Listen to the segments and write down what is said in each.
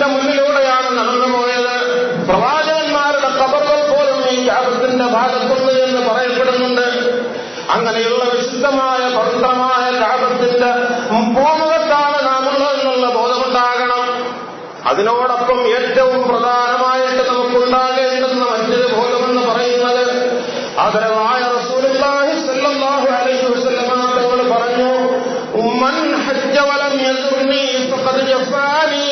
കഅബത്തിന്റെ മുന്നിലൂടെയാണ് നടന്നുപോയത്. പ്രവാചകന്മാരുടെ ഖബറുകൾ പോലും ഈ കഅബത്തിന്റെ ഭാഗത്തുണ്ട് എന്ന് പറയപ്പെടുന്നുണ്ട്. അങ്ങനെയുള്ള വിശുദ്ധമായ പവിത്രമായ കഅബത്തിന്റെ പൂമുഖത്താണ് നാം ഉള്ളതെന്നുള്ള ബോധമുണ്ടാകണം. അതിനോടൊപ്പം ഏറ്റവും പ്രധാനമായിട്ട് നമുക്കുണ്ടാകേണ്ടുന്ന മറ്റൊരു ബോധമെന്ന് പറയുന്നത് ആദരവായ റസൂലുള്ളാഹി സ്വല്ലല്ലാഹു അലൈഹി വസല്ലമ തങ്ങൾ പറഞ്ഞു, മൻ ഹജ്ജ വലം യസുർനി ഫഖദ് ജഫാനി.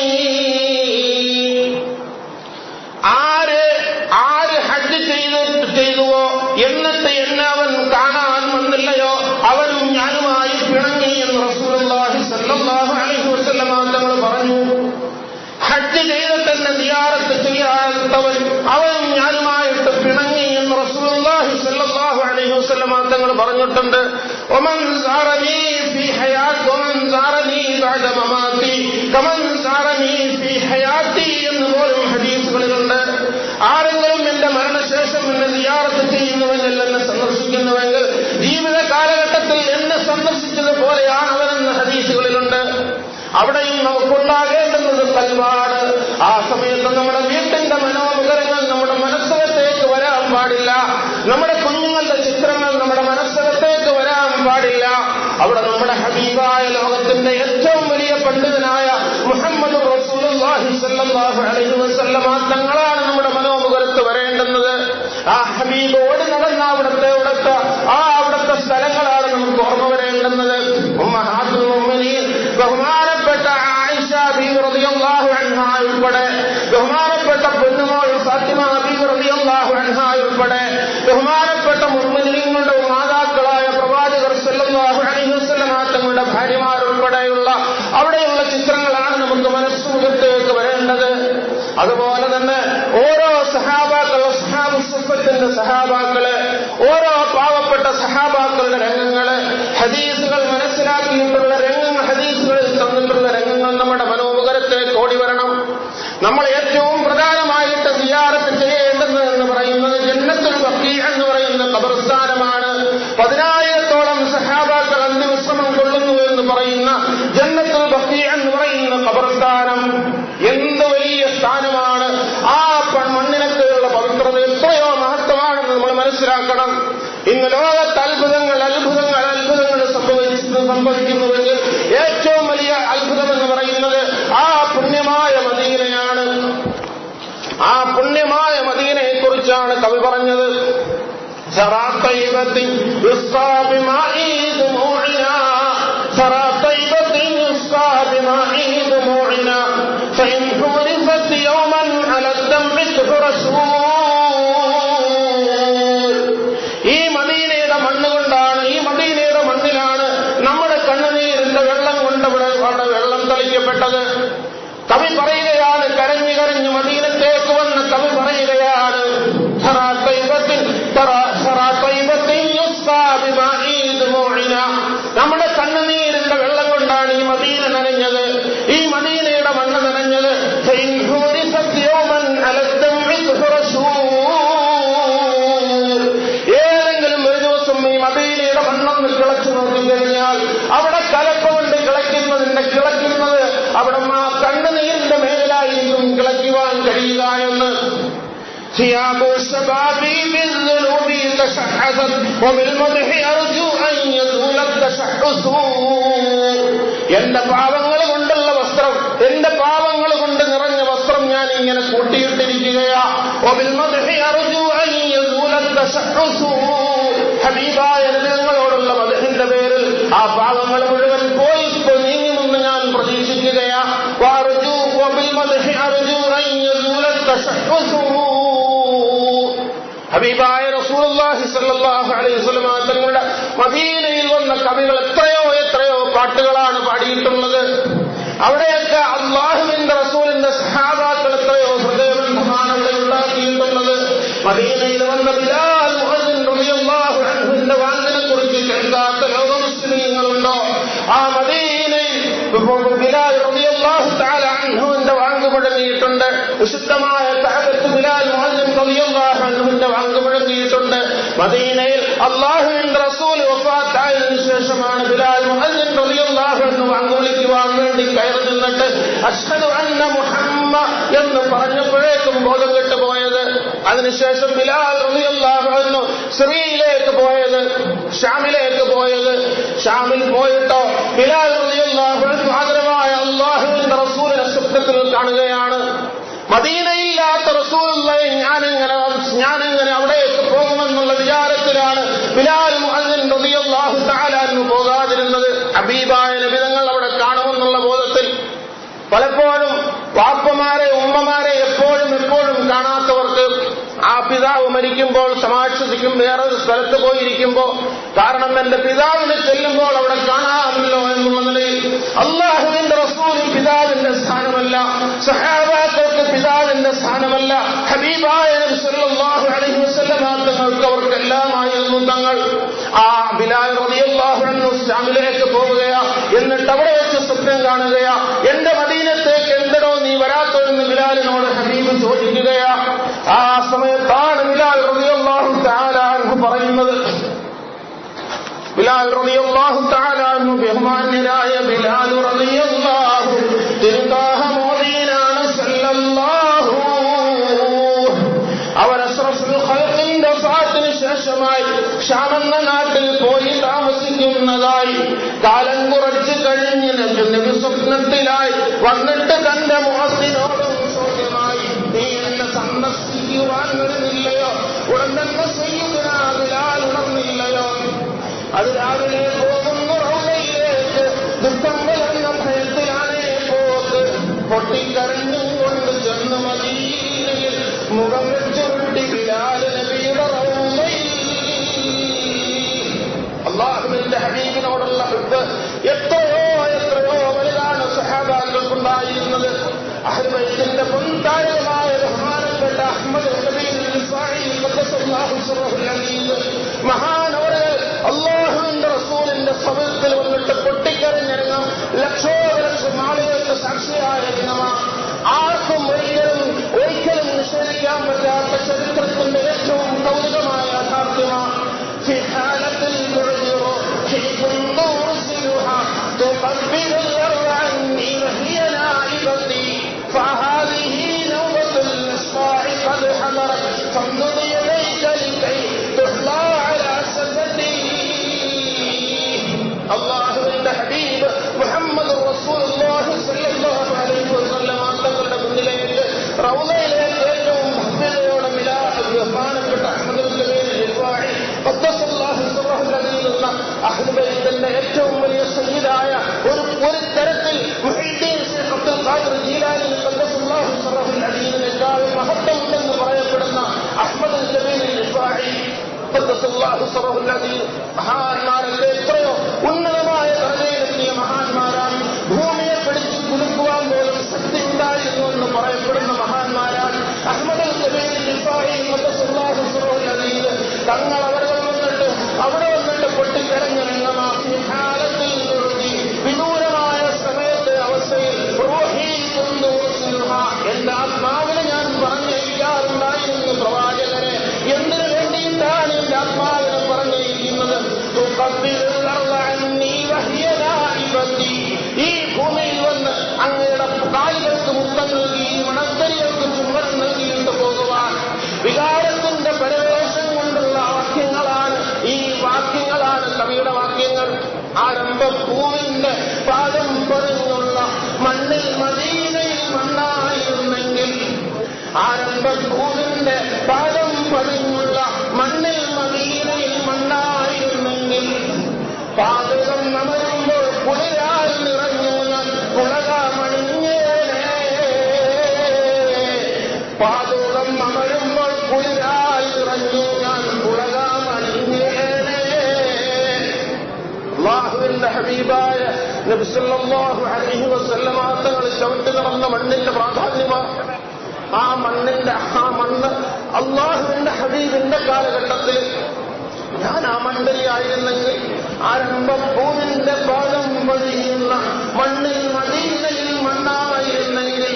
ആര് ഹജ്ജ് ചെയ്തുവോ എന്നിട്ട് എന്നെ അവൻ കാണാൻ വന്നില്ലയോ അവനും ഞാനുമായി പിണങ്ങി എന്ന് റസൂലുള്ളാഹി സ്വല്ലല്ലാഹു അലൈഹി വസല്ലമ തങ്ങൾ പറഞ്ഞു. ഹജ്ജ് ചെയ്തിട്ട് എന്നെ സിയാറത്ത് ചെയ്യാത്തവൻ അവനും ഞാനുമായിട്ട് പിണങ്ങി എന്ന് റസൂലുള്ളാഹി സ്വല്ലല്ലാഹു അലൈഹി വസല്ലമ തങ്ങൾ പറഞ്ഞിട്ടുണ്ട്. വമൻ സാറനി ഫീ ഹയാത്തി വമൻ സാറനി ബഅദ മമാതി കമൻ സാറനി ഫീ ഹയാത്തി എന്ന് പോലും ഹദീസുകളിലുണ്ട്. ആരെങ്കിലും എന്റെ മരണശേഷം എന്നെ സിയാറത്ത് ചെയ്യുന്നുവെങ്കിൽ, എന്നെ സന്ദർശിക്കുന്നുവെങ്കിൽ ജീവിത കാലഘട്ടത്തിൽ എന്നെ സന്ദർശിച്ചതുപോലെയാണ് അവരെന്ന് ഹദീസുകളിലുണ്ട്. അവിടെയും നമുക്കുണ്ടാകേണ്ടുന്നത് കൽവാണ്. ആ സമയത്ത് നമ്മുടെ വീട്ടിന്റെ മനോമുഖരങ്ങൾ നമ്മുടെ മനസ്സകത്തേക്ക് വരാൻ പാടില്ല. നമ്മുടെ കുഞ്ഞുങ്ങളുടെ ചിത്രങ്ങൾ നമ്മുടെ മനസ്സകത്തേക്ക് വരാൻ പാടില്ല. അവിടെ നമ്മുടെ ഹബീബായ ലോകത്തിന്റെ ഏറ്റവും വലിയ പണ്ഡിതനായ മുഹമ്മദ് റസൂലുള്ളാഹി സ്വല്ലല്ലാഹു അലൈഹി വസല്ലമ തങ്ങളാണ് നമ്മുടെ മനോമുഖരത്ത് വരേണ്ടുന്നത്. ആ ഹബീബ് ഓടി നടന്ന അവിടുത്തെ സ്ഥലങ്ങളാണ് നമുക്ക് ഓർമ്മ വരേണ്ടുന്നത്. ഉമ്മഹാത്തുൽ മുഅ്മിനീൻ ബഹുമാനപ്പെട്ട ആയിഷ ബീവി റളിയല്ലാഹു അൻഹാ ഉൾപ്പെടെ, ബഹുമാനപ്പെട്ട പൊന്നുമോൾ ഫാത്തിമ ബീവി റളിയല്ലാഹു അൻഹാ ഉൾപ്പെടെ ബഹുമാനപ്പെട്ട മുഅ്മിനീങ്ങളുടെ മാതാക്കളായ പ്രവാചകർ സ്വല്ലല്ലാഹു അലൈഹി വസല്ലമ തങ്ങളുടെ ഭാര്യമാരുൾപ്പെടെയുള്ള അവിടെയുള്ള ചിത്രങ്ങളാണ് നമുക്ക് മനസ്സുമുഖത്തേക്ക് വരേണ്ടത്. അതുപോലെ തന്നെ ഓരോ സഹാബത്തിന്റെ സഹാബാക്കള്, ഓരോ പാവപ്പെട്ട സഹാബാക്കളുടെ രംഗങ്ങള്, ഹദീസുകൾ മനസ്സിലാക്കിയിട്ടുള്ള രംഗങ്ങൾ, ഹദീസുകളിൽ തന്നിട്ടുള്ള രംഗങ്ങൾ നമ്മുടെ മനോമുഖരത്തേക്ക് ഓടി വരണം. നമ്മൾ ഏറ്റവും പ്രധാനമായിട്ട് സിയാറത്ത് ചെയ്യേണ്ടത് എന്ന് പറയുന്നത് ജന്നത്തുൽ ബഖീ എന്ന് പറയുന്ന ഖബർസ്ഥാനമാണ്. 10,000-ഓളം സഹാബാക്കൾ അന്ത്യവിശ്രമം കൊള്ളുന്നു എന്ന് പറയുന്ന ജന്നത്തുൽ ബഖീ എന്ന് പറയുന്ന ഖബർസ്ഥാനം എന്ത് വലിയ സ്ഥാനമാണ്! ആ മണ്ണിനൊക്കെയുള്ള പവിത്രത എത്രയോ മഹത്വമാണെന്ന് നമ്മൾ മനസ്സിലാക്കണം. ഇന്ന് ലോകത്ത് അത്ഭുതങ്ങൾ സംഭവിക്കുന്നുവെങ്കിൽ ഏറ്റവും വലിയ അത്ഭുതമെന്ന് പറയുന്നത് ആ പുണ്യമായ മദീനയാണ്. ആ പുണ്യമായ മദീനയെ കുറിച്ചാണ് കവി പറഞ്ഞത്. ഈ മദീനയുടെ മണ്ണുകൊണ്ടാണ്, ഈ മദീനയുടെ മണ്ണിലാണ് നമ്മുടെ കണ്ണുനീരിന്റെ വെള്ളം കൊണ്ട് അവിടെ വെള്ളം തളിക്കപ്പെട്ടത്. കവി പറയുകയാണ്, കരഞ്ഞു കരഞ്ഞു മദീനത്തേക്ക് വന്ന കവി പറയുകയാണ്, നമ്മുടെ കണ്ണുനീരിന്റെ വെള്ളം കൊണ്ടാണ് ഈ മദീന നനഞ്ഞത്, ഈ മദീനയുടെ മണ്ണ് നനഞ്ഞത്. ഏതെങ്കിലും ഒരു ദിവസം ഈ മദീനയുടെ മണ്ണൊന്ന് കിളച്ചു നോക്കിക്കഴിഞ്ഞാൽ അവിടെ കലപ്പമുണ്ട് കിളയ്ക്കുന്നത് അവിടെ ആ കണ്ണുനീരിന്റെ മേലായിരിക്കും കിളയ്ക്കുവാൻ കഴിയുക എന്ന്. ثياب الشباب بالذنوب تشحذت وبالمدح أرجو أن يزول التشحذ. എന്റെ പാവങ്ങൾ കൊണ്ടുള്ള വസ്ത്രം, എന്റെ പാവങ്ങൾ കൊണ്ട് നിറഞ്ഞ വസ്ത്രം ഞാൻ ഇങ്ങനെ കൂട്ടിയിട്ടിരിക്കുകയാ. وبالمدح أرجو أن يزول التشحذ. ഹബീബായ നബിയോടുള്ള മദഹിന്റെ പേരിൽ ആ പാവങ്ങൾ മുഴുവൻ പോയി നീങ്ങുമെന്ന് ഞാൻ പ്രതീക്ഷിക്കുകയാ. وأرجو وبالمدح أرجو أن يزول التشحذ. ഹബീബായ റസൂലുള്ളാഹി സ്വല്ലല്ലാഹു അലൈഹി വസല്ലം തങ്ങളുടെ മദീനയിൽ വന്ന കവികൾ എത്രയോ പാട്ടുകളാണ് പാടിയിട്ടുള്ളത്. അവിടെയൊക്കെ അല്ലാഹുവിന്റെ റസൂലിന്റെ സഹാബാക്കൾ എത്രയോ ഹൃദയബന്ധമാണ് അവിടെ ഉണ്ടാക്കിയിട്ടുള്ളത്. മദീനയിൽ വന്ന ബിലാൽ മുഅദ്ദിൻ റളിയല്ലാഹു അൻഹുവിന്റെ വാങ്ങിനെ കുറിച്ച് കേൾക്കാത്ത ലോക മുസ്ലിമീങ്ങളുണ്ടോ? ആ മദീനയിൽ ബിലാൽ റളിയല്ലാഹു തആല അൻഹുവിന്റെ വാങ്ങ് മുഴങ്ങിയിട്ടുണ്ട്. വിശുദ്ധമായ കഅബത്ത് ബിലാൽ മുഅദ്ദിൻ റളിയല്ലാഹു അൻഹുവിന്റെ വാങ്ങ് മുഴങ്ങിയിട്ടുണ്ട്. മദീനയിൽ അല്ലാഹുവിന്റെ റസൂൽ വഫാത്തായതിനു ശേഷമാണ് ബിലാൽ മുഅദ്ദിൻ റളിയല്ലാഹു അൻഹു വാങ്ങ് വിളിക്കുവാൻ വേണ്ടി കയറി നിന്നിട്ട് അശ്ഹദു അന്ന എന്ന് പറഞ്ഞപ്പോഴേക്കും ബോധം കെട്ടുപോയത്. അതിനുശേഷം ബിലാൽ റളിയല്ലാഹു അൻഹു സിറിയയിലേക്ക് പോയത്, ഷാമിലേക്ക് പോയത്. ഷാമിൽ പോയിട്ടോ ബിലാൽ റളിയല്ലാഹു അൻഹു ആദരവായ അല്ലാഹുവിന്റെ റസൂലിനെ സ്വപ്നത്തിൽ കാണുകയാണ്. മദീനയില്ലാത്ത റസൂലുള്ളാഹി ഞാനെങ്ങനെ അവിടേക്ക് പോകുമെന്നുള്ള വിചാരത്തിലാണ് ബിലാൽ മുഅദ്ദിൻ റളിയല്ലാഹു തആല അൻഹു പോകാതിരുന്നത്. ഹബീബായ നബി തങ്ങൾ അവിടെ കാണുമെന്നുള്ള ബോധത്തിൽ. പലപ്പോഴും വാപ്പമാരെ ഉമ്മമാരെ എപ്പോഴും കാണാത്തവർക്ക് ആ പിതാവ് മരിക്കുമ്പോൾ സമാശ്വസിക്കും വേറൊരു സ്ഥലത്ത് പോയിരിക്കുമ്പോ, കാരണം എന്റെ പിതാവിനെ ചെല്ലുമ്പോൾ അവിടെ കാണാമല്ലോ എന്നുള്ള നിലയിൽ അല്ലാഹുവിന്റെ റസൂലിൽ പിതാവിന്റെ സ്ഥാനമല്ല, സഹാബാക്കൾക്ക് പിതാവിന്റെ സ്ഥാനമല്ല, ഹബീബായ നബി സല്ലല്ലാഹു അലൈഹി വസല്ലം തങ്ങൾക്ക് അവർക്കെല്ലാമായിരുന്നു തങ്ങൾ. ആ ബിലാൽ റളിയല്ലാഹു അൻഹു ഷാമിലേക്ക് പോവുകയാ. എന്നിട്ട് അവിടെ വെച്ച് സ്വപ്നം കാണുകയാ. എന്റെ മദീനത്തേക്ക് എന്തടോ നീ വരാത്തതെന്ന് ബിലാലിനോട് ഹബീബ് ചോദിക്കുകയാ. ആ സമയത്താണ് ബിലാൽ റളിയല്ലാഹു തആല അൻഹു പറയുന്നത്. ബിലാൽ റളിയല്ലാഹു തആല അൻഹു ബഹുമാന്യനായ ബിലാൽ റളിയല്ലാഹു തിരുതാഹ മോദീനാണ് സല്ലല്ലാഹു. അവർ അഷ്റഫുൽ ഖൽഖിന്റെ വഫാത്തിന് ശേഷമായി ഷാം എന്ന നാട്ടിൽ പോയി താമസിക്കുന്നതായി കാലം കുറച്ച് കഴിഞ്ഞ് നബി സ്വപ്നത്തിലായി വന്നിട്ട് തന്റെ മുഅദ്ദിനോടും ചോദ്യമായി, നീ എന്നെ സന്ദർശിക്കുവാൻ വരുന്നില്ലയോ? ഉടൻ തന്നെ സയ്യിദുനാ ബിലാൽ ഉണർന്നില്ലയോ? അത് രാവിലെ പോകുന്നു റൗളയിലേക്ക്, ദുഃഖം കലർന്ന ഭയത്തിലാണേ പോക്ക്. പൊട്ടിക്കരഞ്ഞും കൊണ്ട് ചെന്ന് മദീനയിൽ മുഖം വെച്ചുരുട്ടി ബിലാൽ നബിയുടെ റൗളയിൽ. അല്ലാഹുവിന്റെ ഹബീബിനോടുള്ള ഹുബ്ബ് എത്രയോ വലുതാണ് സഹാബാക്കൾക്കുണ്ടായിരുന്നത്. അഹ്ലു ബൈത്തിന്റെ പൊൻതാരകമായ ബഹുമാനപ്പെട്ട അഹ്മദ് മഹാനവറുകൾ അല്ലാഹുവിന്റെ റസൂലിന്റെ സമയത്തിൽ വന്നിട്ട് പൊട്ടിക്കരഞ്ഞിറങ്ങും ലക്ഷോപലക്ഷം ആളുകൾക്ക് സാക്ഷിയായ ദിനമാണ്. ആർക്കും ഒരിക്കലും നിഷേധിക്കാൻ പറ്റാത്ത ചരിത്രത്തിന്റെ ഏറ്റവും കൗതുകമായ യാഥാർത്ഥ്യമാണ്. تقبل الأرض عني وهي نائبتي فهذه نوبة الإصباح قد حضرت فامدد يديك لكي تحظى على سدتي. അല്ലാഹുവിന്റെ ഹബീബ് മുഹമ്മദ് റസൂലുള്ളാഹി സ്വല്ലല്ലാഹു അലൈഹി വസല്ലം തങ്ങളുടെ മുന്നിലേക്ക് റൗളയിലേക്ക് ഏറ്റവും ഭവ്യതയോടെ ബഹുമാനപ്പെട്ട അഹ്മദ് അഹ്ലു ബൈത്തിന്റെ ഏറ്റവും വലിയ സയ്യിദായ ഒരു തരത്തിൽ മുഹീദ്ദീൻ ശൈഖ് അബ്ദുൽ ഖാദിർ ജീലാനി ഖദ്ദസല്ലാഹു സിർറഹുൽ അദീമിനേക്കാൾ മഹത്വമുണ്ടെന്ന് പറയപ്പെടുന്ന അഹ്മദ് ജമീൽ റിഫാഈ ഖദ്ദസല്ലാഹു സിർറഹുൽ അദീം മഹാന്മാരല്ലേ, എത്രയോ ഉന്നതമായ ദർജയിലെത്തിയ മഹാന്മാരാണ്. ഭൂമിയെ പിടിച്ചു കുലുക്കുവാൻ പോലും ശക്തി ഉണ്ടായിരുന്നു എന്ന് പറയപ്പെടുന്ന മഹാന്മാരാണ്. അഹ്മദ് ജമീൽ റിഫാഈ ഖദ്ദസല്ലാഹു സിർറഹുൽ അദീം തങ്ങൾ അവിടെ വന്നിട്ട് പൊട്ടിക്കരഞ്ഞിറങ്ങി കാലത്തിൽ നിർത്തി വിദൂരമായ സമയത്തെ അവസ്ഥയിൽ എന്റെ ആത്മാവിനെ ഞാൻ പറഞ്ഞയക്കാറുണ്ടായിരുന്നു പ്രവാചകരെ. എന്തിനു വേണ്ടിയിട്ടാണ് എന്റെ ആത്മാവിനെ പറഞ്ഞിരിക്കുന്നത്? ഈ ഭൂമിയിൽ വന്ന് അങ്ങയുടെ കാലുകൾക്ക് മുത്തം നൽകി, മണത്തരികൾക്ക് ചുമരം നൽകിയിട്ട് പോകുവാൻ. വികാരത്തിന്റെ പരവേശം കൊണ്ടുള്ള വാക്യങ്ങളാണ് ഈ വാക്യങ്ങളാണ് കവിയുടെ വാക്യങ്ങൾ. ആരംഭപ്പൂവിന്റെ പാദം പതിഞ്ഞുള്ള മണ്ണിൽ മദീനയിൽ മണ്ണായിരുന്നെങ്കിൽ, ആരംഭപ്പൂവിന്റെ പാദം പതിഞ്ഞുള്ള മണ്ണിൽ മദീനയിൽ മണ്ണായിരുന്നെങ്കിൽ, പാതകം അമരുമ്പോൾ കുളിരാൽ നിറഞ്ഞു ഞാൻ പുളകമണിഞ്ഞേനെ. പാതകം അമരുമ്പോൾ കുളിരാൽ നിറഞ്ഞു ഞാൻ പുളകമണിഞ്ഞേനെ. അല്ലാഹുവിന്റെ ഹബീബായ നബി സല്ലല്ലാഹു അലൈഹി വസല്ലം തങ്ങൾ ചവിട്ടി നടന്ന മണ്ണിന്റെ പ്രാധാന്യമാണ്. ആ മണ്ണ് അല്ലാഹുവിന്റെ ഹബീബിന്റെ കാലഘട്ടത്തിൽ ഞാൻ ആ മണ്ഡലിയായിരുന്നെങ്കിൽ, ആരംഭപ്പൂവിന്റെ പാദം പതിയുന്ന മണ്ണിൽ മദീനയിൽ മണ്ണായിരുന്നെങ്കിൽ,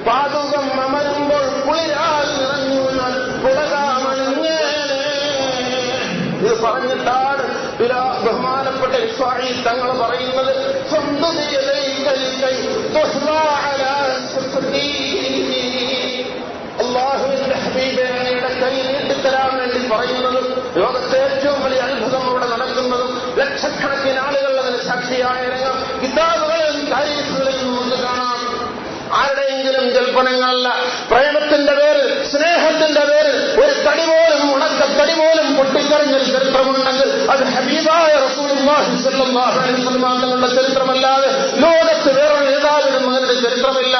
പാതുകം അമരുമ്പോൾ കുളിരാൽ നിറഞ്ഞു ഞാൻ പുളകാമണിഞ്ഞേനെ. ഇത് പറഞ്ഞിട്ടാണ് ബഹുമാനപ്പെട്ട ഇസ്മാഈ തങ്ങൾ പറയുന്നത്, കൽപ്പനകളല്ല. പ്രേമത്തിന്റെ പേര്, സ്നേഹത്തിന്റെ പേര് ഒരു തടി പോലും, ഉണക്കത്തടി പോലും പൊട്ടിക്കറിഞ്ഞൊരു ചരിത്രമുണ്ടെങ്കിൽ അത് ഹബീബായ റസൂലുള്ളാഹി സ്വല്ലല്ലാഹു അലൈഹി വസല്ലം തങ്ങളുടെ ചരിത്രമല്ലാതെ ലോകത്ത് വേറെ നേതാവിനും അതിന്റെ ചരിത്രമില്ല.